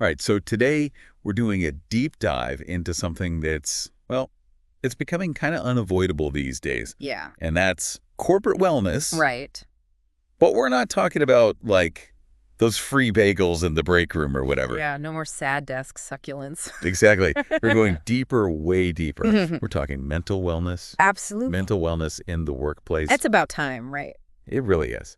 All right, so today we're doing a deep dive into something that's, well, it's becoming kind of unavoidable these days. Yeah. And that's corporate wellness. Right. But we're not talking about, like, those free bagels in the break room or whatever. Yeah, no more sad desk succulents. Exactly. We're going deeper, way deeper. We're talking mental wellness. Absolutely. Mental wellness in the workplace. It's about time, right? It really is.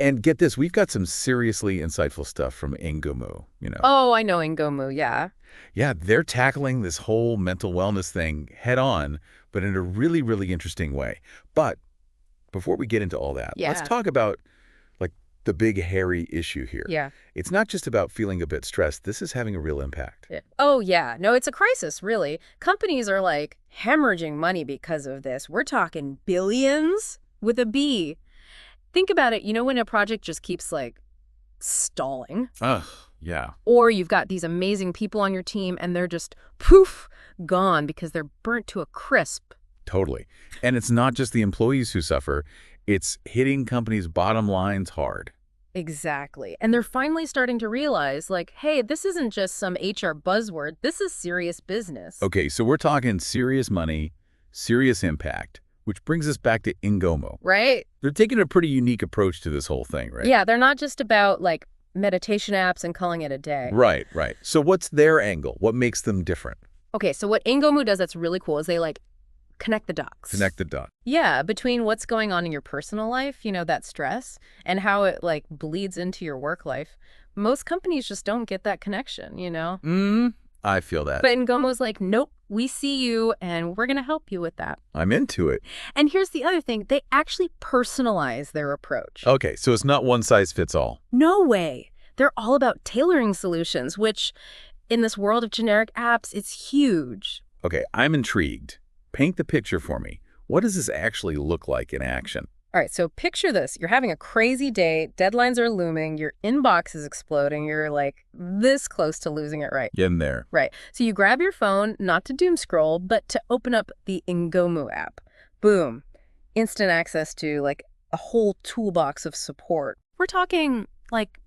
And get this, we've got some seriously insightful stuff from Ingomu, Oh, I know Ngomu, yeah. Yeah, they're tackling this whole mental wellness thing head on, but in a really, really interesting way. But before we get into all that, let's talk about, like, the big, hairy issue here. Yeah. It's not just about feeling a bit stressed. This is having a real impact. Oh, yeah. No, it's a crisis, really. Companies are, like, hemorrhaging money because of this. We're talking billions with a B. Think about it. You know when a project just keeps, like, stalling? Ugh, yeah. Or you've got these amazing people on your team and they're just, poof, gone because they're burnt to a crisp. Totally. And it's not just the employees who suffer. It's hitting companies' bottom lines hard. Exactly. And they're finally starting to realize, like, hey, this isn't just some HR buzzword. This is serious business. Okay, so we're talking serious money, serious impact, which brings us back to Ingomu. Right? They're taking a pretty unique approach to this whole thing, right? Yeah, they're not just about, like, meditation apps and calling it a day. Right, right. So what's their angle? What makes them different? Okay, so what Ingomu does that's really cool is they, like, connect the dots. Connect the dots. Yeah, between what's going on in your personal life, that stress, and how it, like, bleeds into your work life. Most companies just don't get that connection. I feel that. But Ngomu's like, nope, we see you, and we're going to help you with that. I'm into it. And here's the other thing. They actually personalize their approach. Okay, so it's not one size fits all. No way. They're all about tailoring solutions, which, in this world of generic apps, it's huge. Okay, I'm intrigued. Paint the picture for me. What does this actually look like in action? All right, so picture this. You're having a crazy day, deadlines are looming, your inbox is exploding, you're like this close to losing it, right? Getting there. Right. So you grab your phone, not to doom scroll, but to open up the Ngomu app. Boom. Instant access to, like, a whole toolbox of support. We're talking, like,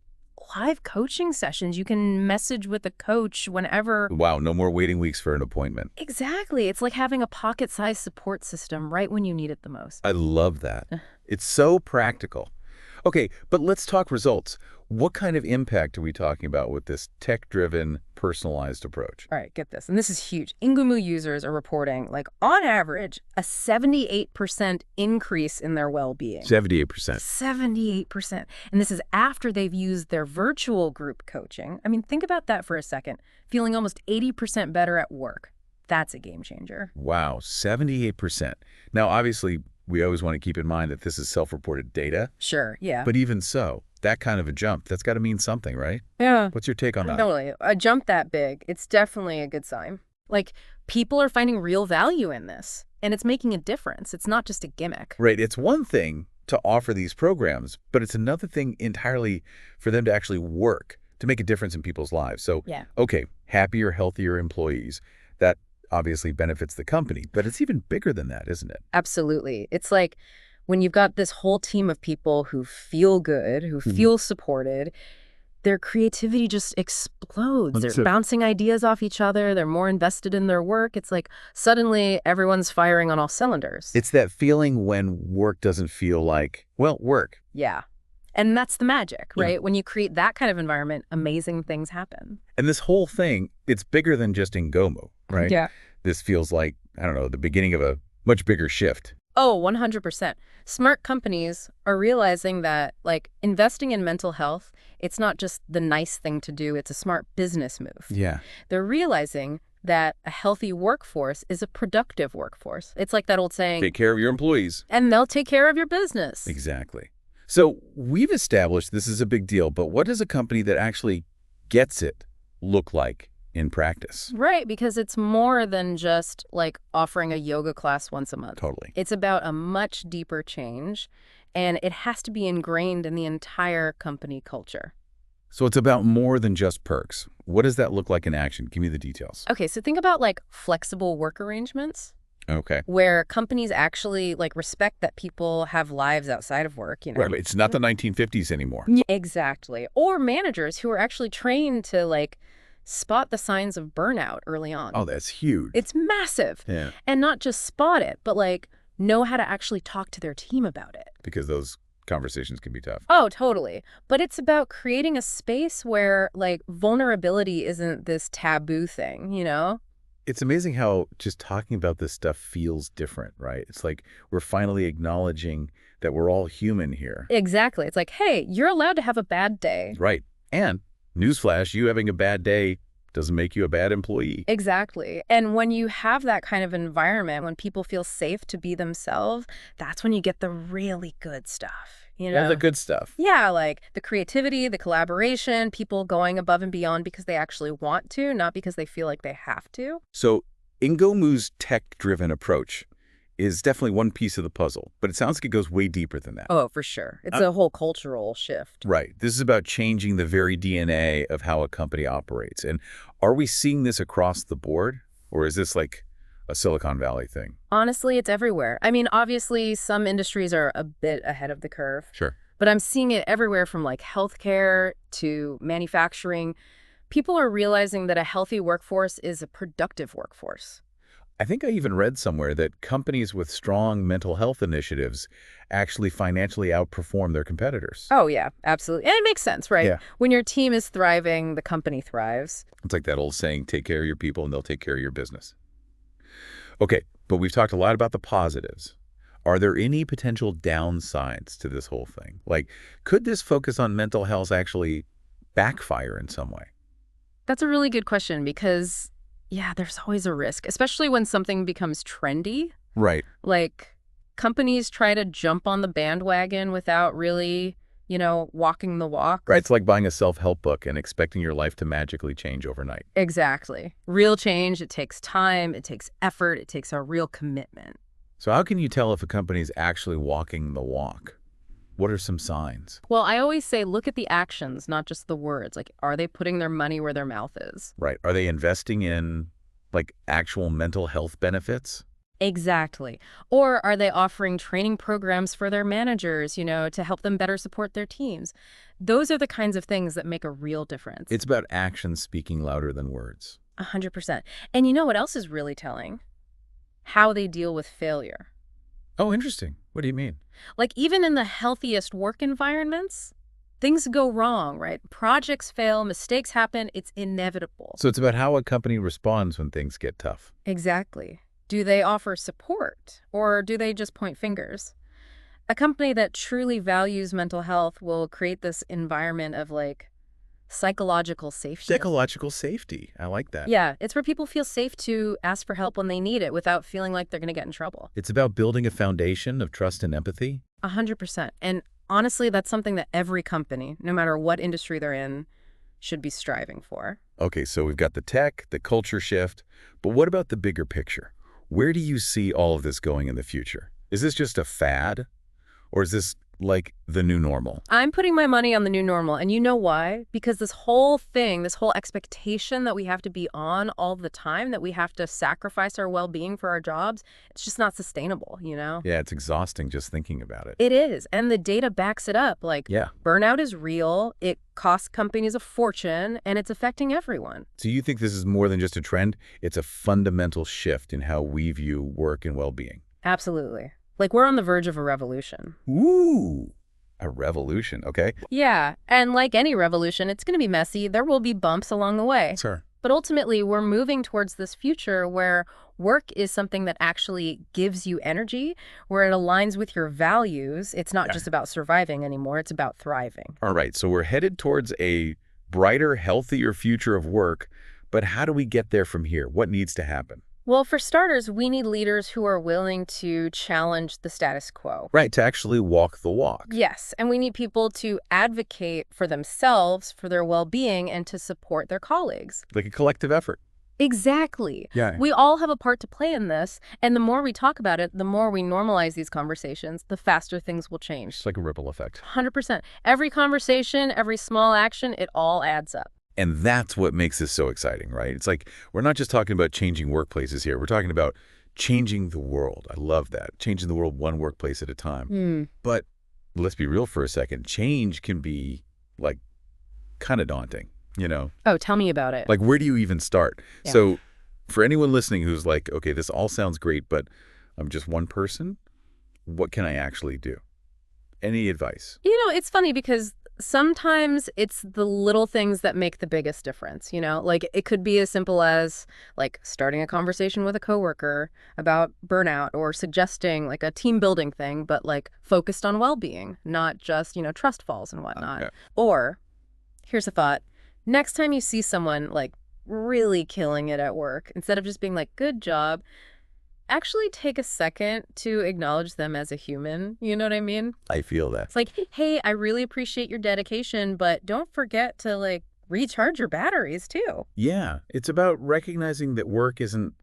live coaching sessions. You can message with a coach whenever. Wow, no more waiting weeks for an appointment. Exactly. It's like having a pocket-sized support system right when you need it the most. I love that. It's so practical. Okay, but let's talk results. What kind of impact are we talking about with this tech-driven, personalized approach? All right, get this. And this is huge. Ngomu users are reporting, like, on average, a 78% increase in their well-being. 78%. 78%. And this is after they've used their virtual group coaching. I mean, think about that for a second. Feeling almost 80% better at work. That's a game changer. Wow, 78%. Now, obviously, we always want to keep in mind that this is self-reported data. Sure, yeah. But even so, that kind of a jump, that's got to mean something, right? Yeah. What's your take on that? Totally. A jump that big, it's definitely a good sign. Like, people are finding real value in this, and it's making a difference. It's not just a gimmick. Right. It's one thing to offer these programs, but it's another thing entirely for them to actually work, to make a difference in people's lives. So, okay, happier, healthier employees, that obviously benefits the company, but it's even bigger than that, isn't it? Absolutely. It's like when you've got this whole team of people who feel good, who feel supported, their creativity just explodes. They're bouncing ideas off each other. They're more invested in their work. It's like suddenly everyone's firing on all cylinders. It's that feeling when work doesn't feel like, well, work. Yeah. And that's the magic, right? When you create that kind of environment, amazing things happen. And this whole thing, it's bigger than just Ngomu, right? Yeah. This feels like, I don't know, the beginning of a much bigger shift. Oh, 100%. Smart companies are realizing that, like, investing in mental health, it's not just the nice thing to do, it's a smart business move. Yeah. They're realizing that a healthy workforce is a productive workforce. It's like that old saying, Take care of your employees. And they'll take care of your business. Exactly. So we've established this is a big deal, but what does a company that actually gets it look like in practice? Right, because it's more than just, like, offering a yoga class once a month. Totally. It's about a much deeper change, and it has to be ingrained in the entire company culture. So it's about more than just perks. What does that look like in action? Give me the details. Okay, so think about, like, flexible work arrangements. Okay. Where companies actually, like, respect that people have lives outside of work, Right, it's not the 1950s anymore. Exactly. Or managers who are actually trained to, like, spot the signs of burnout early on. Oh, that's huge. It's massive. Yeah. And not just spot it, but like know how to actually talk to their team about it. Because those conversations can be tough. Oh, totally. But it's about creating a space where like vulnerability isn't this taboo thing, you know? It's amazing how just talking about this stuff feels different, right? It's like we're finally acknowledging that we're all human here. Exactly. It's like, hey, you're allowed to have a bad day. Right. And newsflash, you having a bad day doesn't make you a bad employee. Exactly. And when you have that kind of environment, when people feel safe to be themselves, that's when you get the really good stuff. You know? Yeah, the good stuff. Yeah, like the creativity, the collaboration, people going above and beyond because they actually want to, not because they feel like they have to. So Ngomu's tech-driven approach is definitely one piece of the puzzle, but it sounds like it goes way deeper than that. Oh, for sure. It's a whole cultural shift. Right. This is about changing the very DNA of how a company operates. And are we seeing this across the board, or is this like a Silicon Valley thing? Honestly, it's everywhere. I mean, obviously, some industries are a bit ahead of the curve. Sure. But I'm seeing it everywhere from like healthcare to manufacturing. People are realizing that a healthy workforce is a productive workforce. I think I even read somewhere that companies with strong mental health initiatives actually financially outperform their competitors. Oh, yeah, absolutely. And it makes sense, right? Yeah. When your team is thriving, the company thrives. It's like that old saying, take care of your people and they'll take care of your business. Okay, but we've talked a lot about the positives. Are there any potential downsides to this whole thing? Like, could this focus on mental health actually backfire in some way? That's a really good question because, yeah, there's always a risk, especially when something becomes trendy. Right. Like, companies try to jump on the bandwagon without really, walking the walk. Right. It's like buying a self-help book and expecting your life to magically change overnight. Exactly. Real change, it takes time, it takes effort, it takes a real commitment. So how can you tell if a company's actually walking the walk? What are some signs? Well, I always say look at the actions, not just the words. Like, are they putting their money where their mouth is? Right. Are they investing in, like, actual mental health benefits? Exactly. Or are they offering training programs for their managers, to help them better support their teams? Those are the kinds of things that make a real difference. It's about actions speaking louder than words. 100%. And you know what else is really telling? How they deal with failure. Oh, interesting. What do you mean? Like, even in the healthiest work environments, things go wrong, right? Projects fail, mistakes happen, it's inevitable. So it's about how a company responds when things get tough. Exactly. Do they offer support, or do they just point fingers? A company that truly values mental health will create this environment of, like, psychological safety. Psychological safety. I like that. Yeah, it's where people feel safe to ask for help when they need it without feeling like they're going to get in trouble. It's about building a foundation of trust and empathy. 100%. And honestly, that's something that every company, no matter what industry they're in, should be striving for. Okay, so we've got the tech, the culture shift, but what about the bigger picture? Where do you see all of this going in the future? Is this just a fad, or is this like the new normal? I'm putting my money on the new normal, and you know why? Because this whole thing, this whole expectation that we have to be on all the time, that we have to sacrifice our well-being for our jobs, it's just not sustainable, Yeah, it's exhausting just thinking about it. It is, and the data backs it up. Like, yeah. Burnout is real, it costs companies a fortune, and it's affecting everyone. So you think this is more than just a trend? It's a fundamental shift in how we view work and well-being. Absolutely. Like, we're on the verge of a revolution. Ooh, a revolution, okay? Yeah, and like any revolution, it's going to be messy. There will be bumps along the way. Sure. But ultimately, we're moving towards this future where work is something that actually gives you energy, where it aligns with your values. It's not just about surviving anymore. It's about thriving. All right, so we're headed towards a brighter, healthier future of work, but how do we get there from here? What needs to happen? Well, for starters, we need leaders who are willing to challenge the status quo. Right, to actually walk the walk. Yes, and we need people to advocate for themselves, for their well-being, and to support their colleagues. Like a collective effort. Exactly. Yeah. We all have a part to play in this, and the more we talk about it, the more we normalize these conversations, the faster things will change. It's like a ripple effect. 100%. Every conversation, every small action, it all adds up. And that's what makes this so exciting, right? It's like we're not just talking about changing workplaces here. We're talking about changing the world. I love that. Changing the world one workplace at a time. But let's be real for a second. Change can be, like, kind of daunting. you know? Oh, tell me about it. Like, where do you even start? Yeah. So for anyone listening who's like, okay, this all sounds great, but I'm just one person, what can I actually do? Any advice? It's funny because sometimes it's the little things that make the biggest difference, Like it could be as simple as like starting a conversation with a coworker about burnout or suggesting like a team building thing, but like focused on well-being, not just, trust falls and whatnot. Okay. Or here's a thought. Next time you see someone like really killing it at work, instead of just being like, good job, actually take a second to acknowledge them as a human. You know what I mean? I feel that. It's like, hey, I really appreciate your dedication, but don't forget to like recharge your batteries too. Yeah, it's about recognizing that work isn't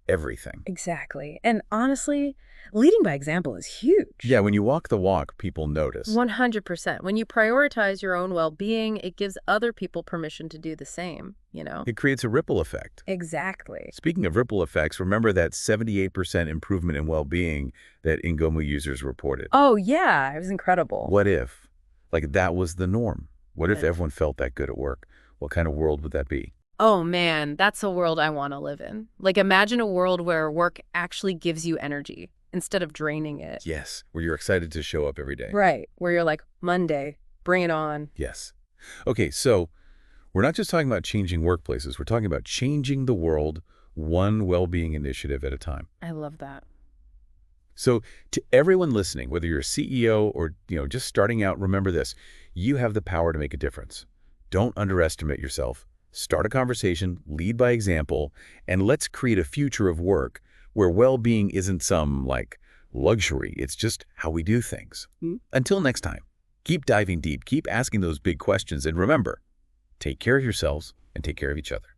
everything. Exactly. And honestly, leading by example is huge. Yeah, when you walk the walk, people notice. 100%. When you prioritize your own well-being, it gives other people permission to do the same, It creates a ripple effect. Exactly. Speaking of ripple effects, remember that 78% improvement in well-being that Ngomu users reported. Oh, yeah. It was incredible. What if, like, that was the norm? What if Right. everyone felt that good at work? What kind of world would that be? Oh, man, that's a world I want to live in. Like, imagine a world where work actually gives you energy instead of draining it. Yes, where you're excited to show up every day. Right. Where you're like, Monday, bring it on. Yes. Okay, so we're not just talking about changing workplaces. We're talking about changing the world one well-being initiative at a time. I love that. So to everyone listening, whether you're a CEO or just starting out, remember this. You have the power to make a difference. Don't underestimate yourself. Start a conversation, lead by example, and let's create a future of work where well-being isn't some, like, luxury. It's just how we do things. Until next time, keep diving deep, keep asking those big questions, and remember, take care of yourselves and take care of each other.